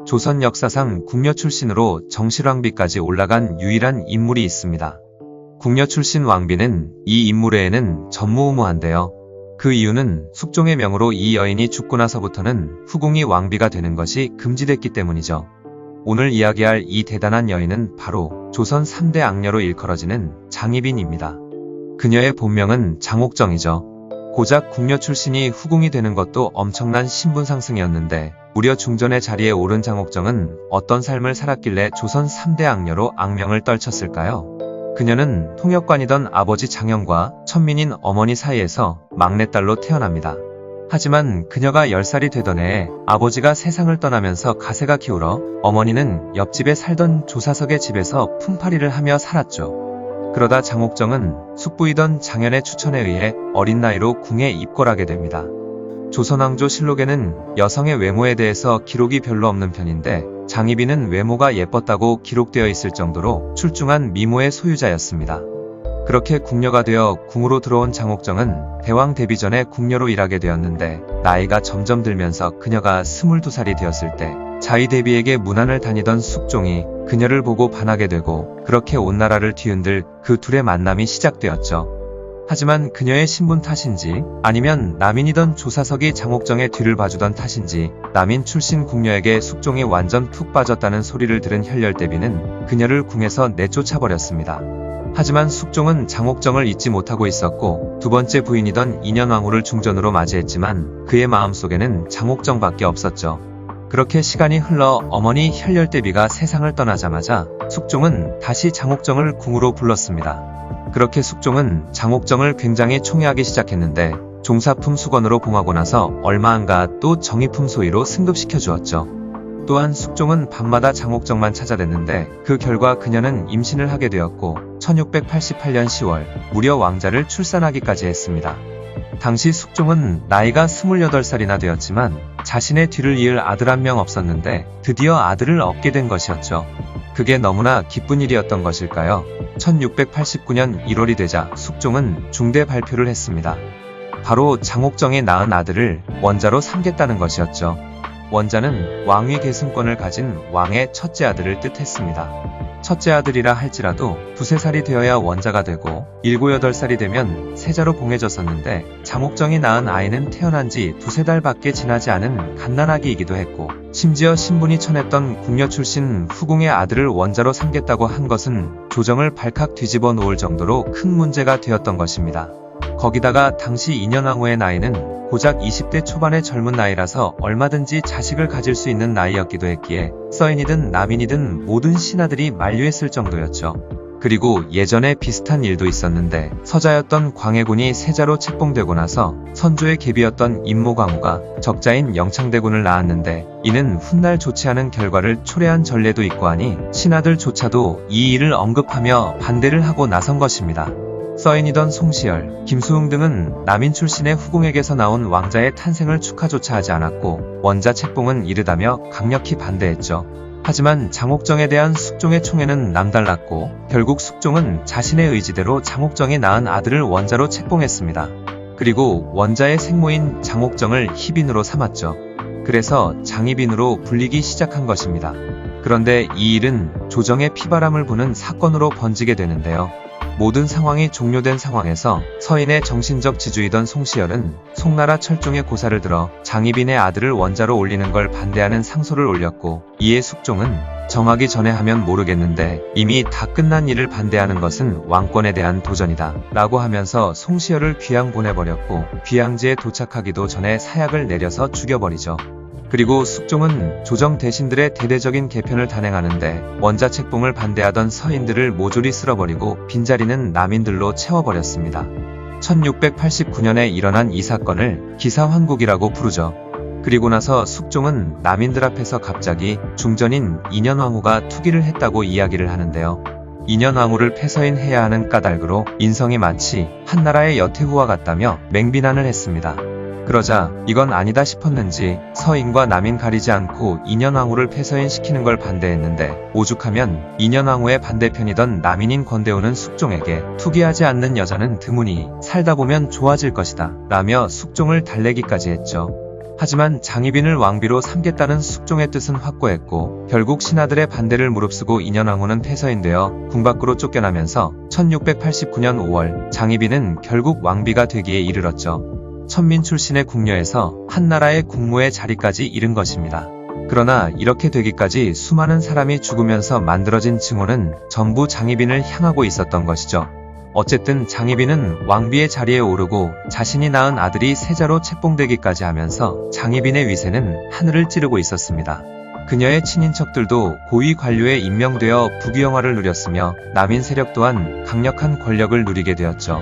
조선 역사상 궁녀 출신으로 정실왕비까지 올라간 유일한 인물이 있습니다. 궁녀 출신 왕비는 이 인물 외에는 전무후무한데요. 그 이유는 숙종의 명으로 이 여인이 죽고 나서부터는 후궁이 왕비가 되는 것이 금지됐기 때문이죠. 오늘 이야기할 이 대단한 여인은 바로 조선 3대 악녀로 일컬어지는 장희빈입니다. 그녀의 본명은 장옥정이죠. 고작 궁녀 출신이 후궁이 되는 것도 엄청난 신분 상승이었는데 무려 중전의 자리에 오른 장옥정은 어떤 삶을 살았길래 조선 3대 악녀로 악명을 떨쳤을까요? 그녀는 통역관이던 아버지 장영과 천민인 어머니 사이에서 막내딸로 태어납니다. 하지만 그녀가 10살이 되던 해에 아버지가 세상을 떠나면서 가세가 기울어 어머니는 옆집에 살던 조사석의 집에서 품팔이를 하며 살았죠. 그러다 장옥정은 숙부이던 장현의 추천에 의해 어린 나이로 궁에 입궐하게 됩니다. 조선왕조실록에는 여성의 외모에 대해서 기록이 별로 없는 편인데 장희빈은 외모가 예뻤다고 기록되어 있을 정도로 출중한 미모의 소유자였습니다. 그렇게 궁녀가 되어 궁으로 들어온 장옥정은 대왕 데뷔 전에 궁녀로 일하게 되었는데 나이가 점점 들면서 그녀가 22살이 되었을 때 자의대비에게 문안을 다니던 숙종이 그녀를 보고 반하게 되고 그렇게 온 나라를 뒤흔들 그 둘의 만남이 시작되었죠. 하지만 그녀의 신분 탓인지 아니면 남인이던 조사석이 장옥정의 뒤를 봐주던 탓인지 남인 출신 궁녀에게 숙종이 완전 푹 빠졌다는 소리를 들은 혈렬대비는 그녀를 궁에서 내쫓아버렸습니다. 하지만 숙종은 장옥정을 잊지 못하고 있었고 두 번째 부인이던 인현왕후를 중전으로 맞이했지만 그의 마음속에는 장옥정밖에 없었죠. 그렇게 시간이 흘러 어머니 혈렬대비가 세상을 떠나자마자 숙종은 다시 장옥정을 궁으로 불렀습니다. 그렇게 숙종은 장옥정을 굉장히 총애하기 시작했는데 종사품 수건으로 봉하고 나서 얼마 안 가 또 정의품 소위로 승급시켜 주었죠. 또한 숙종은 밤마다 장옥정만 찾아댔는데 그 결과 그녀는 임신을 하게 되었고 1688년 10월 무려 왕자를 출산하기까지 했습니다. 당시 숙종은 나이가 28살이나 되었지만 자신의 뒤를 이을 아들 한 명 없었는데 드디어 아들을 얻게 된 것이었죠. 그게 너무나 기쁜 일이었던 것일까요? 1689년 1월이 되자 숙종은 중대 발표를 했습니다. 바로 장옥정이 낳은 아들을 원자로 삼겠다는 것이었죠. 원자는 왕위 계승권을 가진 왕의 첫째 아들을 뜻했습니다. 첫째 아들이라 할지라도 2~3살이 되어야 원자가 되고 7~8살이 되면 세자로 봉해졌었는데 장옥정이 낳은 아이는 태어난 지 2~3달밖에 지나지 않은 갓난아기이기도 했고 심지어 신분이 천했던 궁녀 출신 후궁의 아들을 원자로 삼겠다고 한 것은 조정을 발칵 뒤집어 놓을 정도로 큰 문제가 되었던 것입니다. 거기다가 당시 인현왕후의 나이는 고작 20대 초반의 젊은 나이라서 얼마든지 자식을 가질 수 있는 나이였기도 했기에 서인이든 남인이든 모든 신하들이 만류했을 정도였죠. 그리고 예전에 비슷한 일도 있었는데 서자였던 광해군이 세자로 책봉되고 나서 선조의 계비였던 임모광후가 적자인 영창대군을 낳았는데 이는 훗날 좋지 않은 결과를 초래한 전례도 있고 하니 신하들조차도 이 일을 언급하며 반대를 하고 나선 것입니다. 서인이던 송시열, 김수흥 등은 남인 출신의 후궁에게서 나온 왕자의 탄생을 축하조차 하지 않았고 원자 책봉은 이르다며 강력히 반대했죠. 하지만 장옥정에 대한 숙종의 총애는 남달랐고 결국 숙종은 자신의 의지대로 장옥정이 낳은 아들을 원자로 책봉했습니다. 그리고 원자의 생모인 장옥정을 희빈으로 삼았죠. 그래서 장희빈으로 불리기 시작한 것입니다. 그런데 이 일은 조정의 피바람을 부는 사건으로 번지게 되는데요. 모든 상황이 종료된 상황에서 서인의 정신적 지주이던 송시열은 송나라 철종의 고사를 들어 장희빈의 아들을 원자로 올리는 걸 반대하는 상소를 올렸고 이에 숙종은 정하기 전에 하면 모르겠는데 이미 다 끝난 일을 반대하는 것은 왕권에 대한 도전이다 라고 하면서 송시열을 귀양 보내버렸고 귀양지에 도착하기도 전에 사약을 내려서 죽여버리죠. 그리고 숙종은 조정 대신들의 대대적인 개편을 단행하는데 원자 책봉을 반대하던 서인들을 모조리 쓸어버리고 빈자리는 남인들로 채워버렸습니다. 1689년에 일어난 이 사건을 기사환국이라고 부르죠. 그리고 나서 숙종은 남인들 앞에서 갑자기 중전인 인현왕후가 투기를 했다고 이야기를 하는데요. 인현왕후를 패서인해야 하는 까닭으로 인성이 마치 한나라의 여태후와 같다며 맹비난을 했습니다. 그러자 이건 아니다 싶었는지 서인과 남인 가리지 않고 인현왕후를 패서인시키는 걸 반대했는데 오죽하면 인현왕후의 반대편이던 남인인 권대우는 숙종에게 투기하지 않는 여자는 드무니 살다 보면 좋아질 것이다 라며 숙종을 달래기까지 했죠. 하지만 장희빈을 왕비로 삼겠다는 숙종의 뜻은 확고했고 결국 신하들의 반대를 무릅쓰고 인현왕후는 폐서인되어 궁 밖으로 쫓겨나면서 1689년 5월 장희빈은 결국 왕비가 되기에 이르렀죠. 천민 출신의 궁녀에서 한나라의 국무의 자리까지 이른 것입니다. 그러나 이렇게 되기까지 수많은 사람이 죽으면서 만들어진 증오는 전부 장희빈을 향하고 있었던 것이죠. 어쨌든 장희빈은 왕비의 자리에 오르고 자신이 낳은 아들이 세자로 책봉되기까지 하면서 장희빈의 위세는 하늘을 찌르고 있었습니다. 그녀의 친인척들도 고위 관료에 임명되어 부귀영화를 누렸으며 남인 세력 또한 강력한 권력을 누리게 되었죠.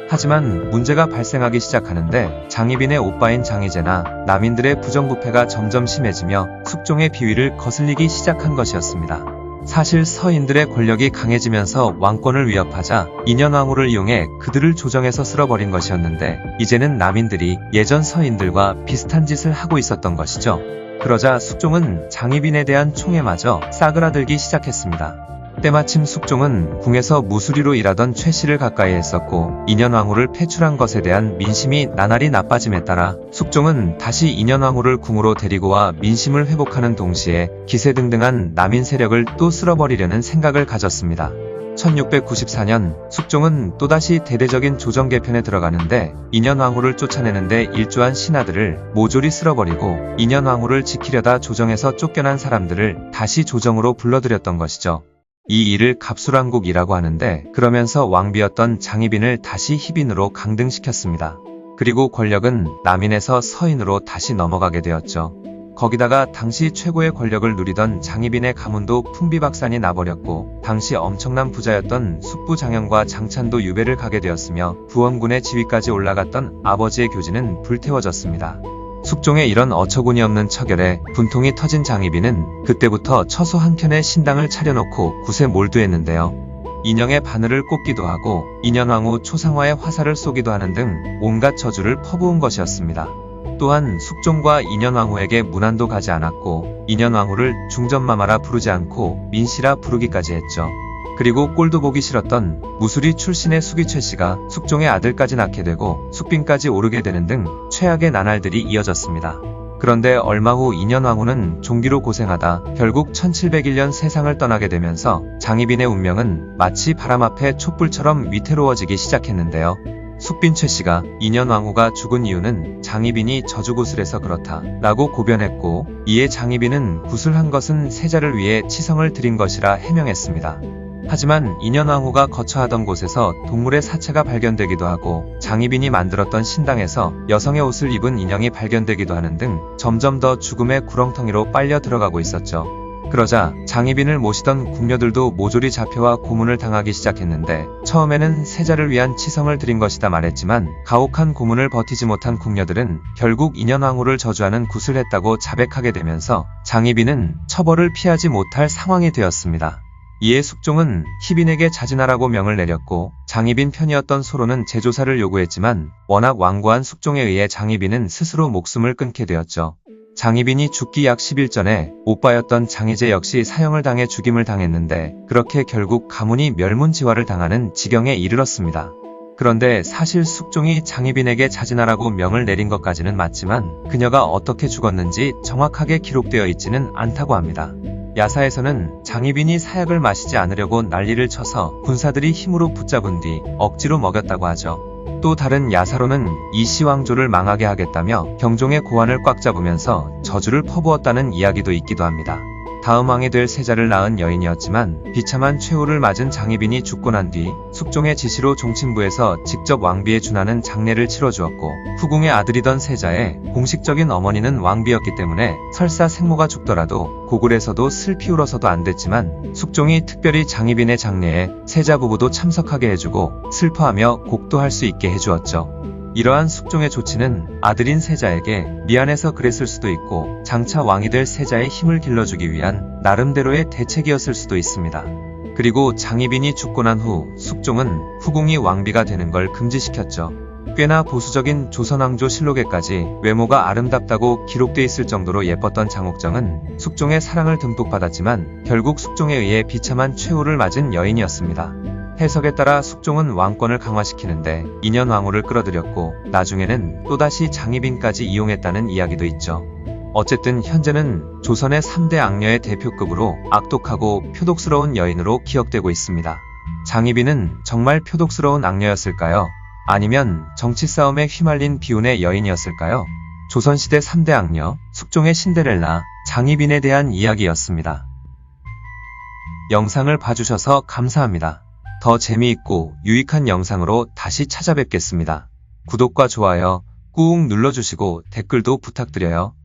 하지만 문제가 발생하기 시작하는데 장희빈의 오빠인 장희재나 남인들의 부정부패가 점점 심해지며 숙종의 비위를 거슬리기 시작한 것이었습니다. 사실 서인들의 권력이 강해지면서 왕권을 위협하자 인현왕후를 이용해 그들을 조정해서 쓸어버린 것이었는데 이제는 남인들이 예전 서인들과 비슷한 짓을 하고 있었던 것이죠. 그러자 숙종은 장희빈에 대한 총에 맞아 싸그라들기 시작했습니다. 때마침 숙종은 궁에서 무수리로 일하던 최씨를 가까이 했었고 인현왕후를 패출한 것에 대한 민심이 나날이 나빠짐에 따라 숙종은 다시 인현왕후를 궁으로 데리고 와 민심을 회복하는 동시에 기세등등한 남인 세력을 또 쓸어버리려는 생각을 가졌습니다. 1694년 숙종은 또다시 대대적인 조정 개편에 들어가는데 인현왕후를 쫓아내는데 일조한 신하들을 모조리 쓸어버리고 인현왕후를 지키려다 조정에서 쫓겨난 사람들을 다시 조정으로 불러들였던 것이죠. 이 일을 갑술왕국이라고 하는데 그러면서 왕비였던 장희빈을 다시 희빈으로 강등시켰습니다. 그리고 권력은 남인에서 서인으로 다시 넘어가게 되었죠. 거기다가 당시 최고의 권력을 누리던 장희빈의 가문도 풍비박산이 나버렸고 당시 엄청난 부자였던 숙부장현과 장찬도 유배를 가게 되었으며 부원군의 지위까지 올라갔던 아버지의 교지는 불태워졌습니다. 숙종의 이런 어처구니 없는 처결에 분통이 터진 장희빈은 그때부터 처소 한켠에 신당을 차려놓고 굿에 몰두했는데요. 인형의 바늘을 꽂기도 하고 인현왕후 초상화에 화살을 쏘기도 하는 등 온갖 저주를 퍼부은 것이었습니다. 또한 숙종과 인현왕후에게 문안도 가지 않았고 인현왕후를 중전마마라 부르지 않고 민씨라 부르기까지 했죠. 그리고 꼴도 보기 싫었던 무수리 출신의 숙이 최씨가 숙종의 아들까지 낳게 되고 숙빈까지 오르게 되는 등 최악의 나날들이 이어졌습니다. 그런데 얼마 후 인현왕후는 종기로 고생하다 결국 1701년 세상을 떠나게 되면서 장희빈의 운명은 마치 바람 앞에 촛불처럼 위태로워지기 시작했는데요. 숙빈 최씨가 인현왕후가 죽은 이유는 장희빈이 저주굿을 그렇다 라고 고변했고 이에 장희빈은 굿을 한 것은 세자를 위해 치성을 드린 것이라 해명했습니다. 하지만 인현왕후가 거처하던 곳에서 동물의 사체가 발견되기도 하고 장희빈이 만들었던 신당에서 여성의 옷을 입은 인형이 발견되기도 하는 등 점점 더 죽음의 구렁텅이로 빨려 들어가고 있었죠. 그러자 장희빈을 모시던 궁녀들도 모조리 잡혀와 고문을 당하기 시작했는데 처음에는 세자를 위한 치성을 드린 것이다 말했지만 가혹한 고문을 버티지 못한 궁녀들은 결국 인현왕후를 저주하는 굿을 했다고 자백하게 되면서 장희빈은 처벌을 피하지 못할 상황이 되었습니다. 이에 숙종은 희빈에게 자진하라고 명을 내렸고 장희빈 편이었던 소로는 재조사를 요구했지만 워낙 완고한 숙종에 의해 장희빈은 스스로 목숨을 끊게 되었죠. 장희빈이 죽기 약 10일 전에 오빠였던 장희재 역시 사형을 당해 죽임을 당했는데 그렇게 결국 가문이 멸문지화를 당하는 지경에 이르렀습니다. 그런데 사실 숙종이 장희빈에게 자진하라고 명을 내린 것까지는 맞지만 그녀가 어떻게 죽었는지 정확하게 기록되어 있지는 않다고 합니다. 야사에서는 장희빈이 사약을 마시지 않으려고 난리를 쳐서 군사들이 힘으로 붙잡은 뒤 억지로 먹였다고 하죠. 또 다른 야사로는 이시왕조를 망하게 하겠다며 경종의 고환을 꽉 잡으면서 저주를 퍼부었다는 이야기도 있기도 합니다. 다음 왕이 될 세자를 낳은 여인이었지만 비참한 최후를 맞은 장희빈이 죽고 난 뒤 숙종의 지시로 종친부에서 직접 왕비에 준하는 장례를 치러주었고 후궁의 아들이던 세자의 공식적인 어머니는 왕비였기 때문에 설사 생모가 죽더라도 고굴에서도 슬피 울어서도 안 됐지만 숙종이 특별히 장희빈의 장례에 세자 부부도 참석하게 해주고 슬퍼하며 곡도할 수 있게 해주었죠. 이러한 숙종의 조치는 아들인 세자에게 미안해서 그랬을 수도 있고 장차 왕이 될 세자의 힘을 길러주기 위한 나름대로의 대책이었을 수도 있습니다. 그리고 장희빈이 죽고 난 후 숙종은 후궁이 왕비가 되는 걸 금지시켰죠. 꽤나 보수적인 조선왕조 실록에까지 외모가 아름답다고 기록돼 있을 정도로 예뻤던 장옥정은 숙종의 사랑을 듬뿍 받았지만 결국 숙종에 의해 비참한 최후를 맞은 여인이었습니다. 해석에 따라 숙종은 왕권을 강화시키는데 인현왕후를 끌어들였고 나중에는 또다시 장희빈까지 이용했다는 이야기도 있죠. 어쨌든 현재는 조선의 3대 악녀의 대표급으로 악독하고 표독스러운 여인으로 기억되고 있습니다. 장희빈은 정말 표독스러운 악녀였을까요? 아니면 정치 싸움에 휘말린 비운의 여인이었을까요? 조선시대 3대 악녀, 숙종의 신데렐라, 장희빈에 대한 이야기였습니다. 영상을 봐주셔서 감사합니다. 더 재미있고 유익한 영상으로 다시 찾아뵙겠습니다. 구독과 좋아요 꾹 눌러주시고 댓글도 부탁드려요.